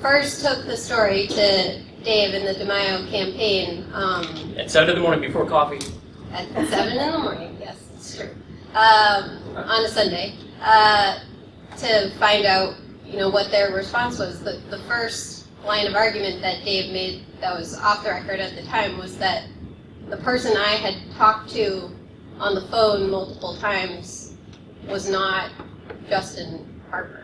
first took the story to Dave in the DeMaio campaign. At 7 in the morning before coffee. At 7 in the morning, yes, it's true. On a Sunday, to find out, what their response was. The first line of argument that Dave made that was off the record at the time was that the person I had talked to on the phone multiple times was not Justin Harper.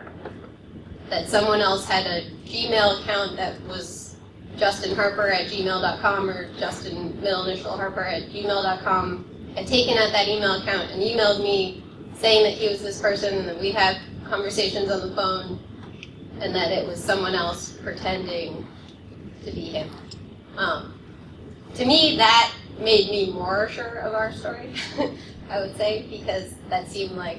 That someone else had a Gmail account that was justinharper@gmail.com or Justin middle initial Harper@gmail.com, had taken out that email account and emailed me saying that he was this person and that we'd had conversations on the phone and that it was someone else pretending to be him. To me, that made me more sure of our story, I would say, because that seemed like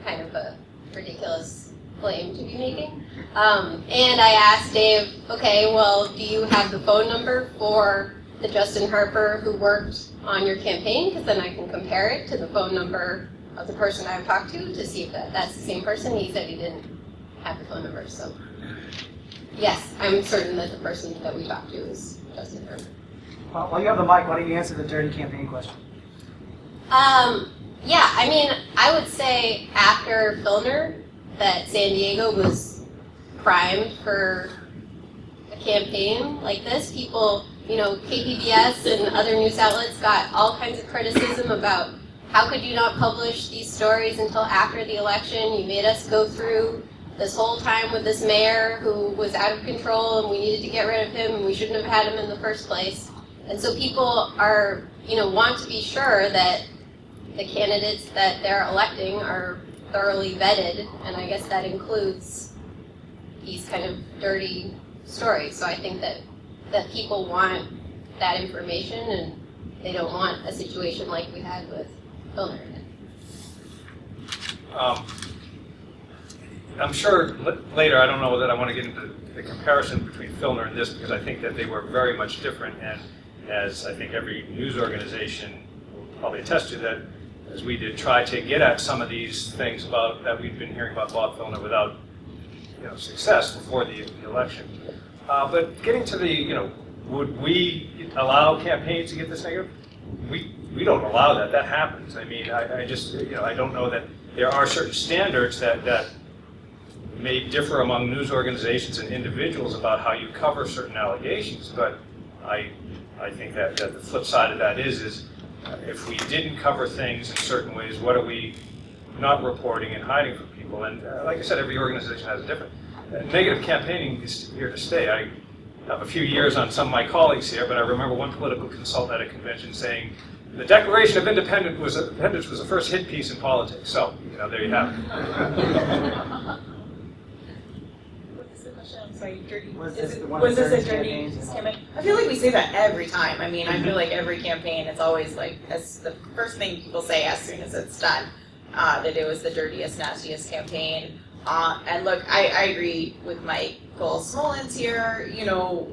kind of a ridiculous claim to be making. And I asked Dave, okay, well, do you have the phone number for the Justin Harper who worked on your campaign? Because then I can compare it to the phone number of the person I've talked to see if that's the same person. He said he didn't have the phone number, so yes, I'm certain that the person that we talked to is Justin Harper. While you have the mic, why don't you answer the dirty campaign question? Yeah, I mean, I would say after Filner that San Diego was primed for a campaign like this. People, KPBS and other news outlets got all kinds of criticism about how could you not publish these stories until after the election? You made us go through this whole time with this mayor who was out of control and we needed to get rid of him and we shouldn't have had him in the first place. And so people are, want to be sure that the candidates that they're electing are thoroughly vetted, and I guess that includes these kind of dirty stories. So I think that people want that information, and they don't want a situation like we had with Filner. I'm sure later, I don't know that I want to get into the comparison between Filner and this, because I think that they were very much different, and as I think every news organization will probably attest to, that as we did try to get at some of these things about that we've been hearing about Filner without success before the election. But getting to the, would we allow campaigns to get this negative? We don't allow that. That happens. I mean, I just, I don't know that there are certain standards that may differ among news organizations and individuals about how you cover certain allegations, but I think that the flip side of that is if we didn't cover things in certain ways, what are we not reporting and hiding from people? And like I said, every organization has a different. Negative campaigning is here to stay. I have a few years on some of my colleagues here, but I remember one political consultant at a convention saying, the Declaration of Independence was the first hit piece in politics. So, there you have it. Was this a dirty campaign? I feel like we say that every time. I mean, I feel like every campaign, it's always like, that's the first thing people say as soon as it's done, that it was the dirtiest, nastiest campaign. And look, I agree with Michael Smolens here.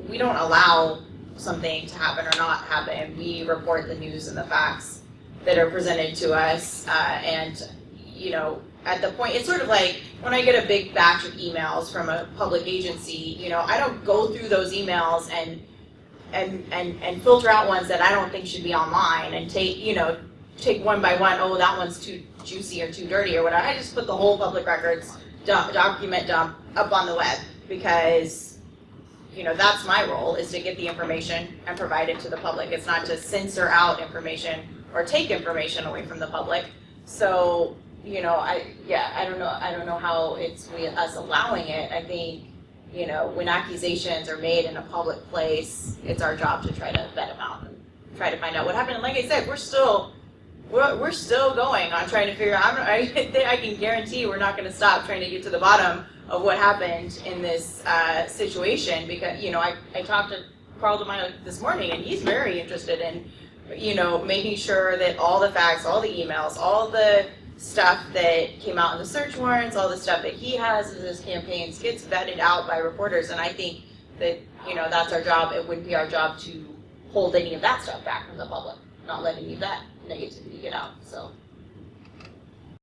We don't allow something to happen or not happen. We report the news and the facts that are presented to us, and at the point, it's sort of like when I get a big batch of emails from a public agency, I don't go through those emails and filter out ones that I don't think should be online and take one by one, oh, that one's too juicy or too dirty or whatever. I just put the whole public records document dump up on the web because, that's my role, is to get the information and provide it to the public. It's not to censor out information or take information away from the public. So, I don't know how it's us allowing it. I think, when accusations are made in a public place, it's our job to try to vet them out and try to find out what happened. And like I said, we're still going on trying to figure out. I can guarantee we're not going to stop trying to get to the bottom of what happened in this situation, because I talked to Carl DeMaio this morning, and he's very interested in making sure that all the facts, all the emails, all the stuff that came out in the search warrants, all the stuff that he has in his campaigns gets vetted out by reporters. And I think that that's our job. It wouldn't be our job to hold any of that stuff back from the public, not let any of that negativity get out. So.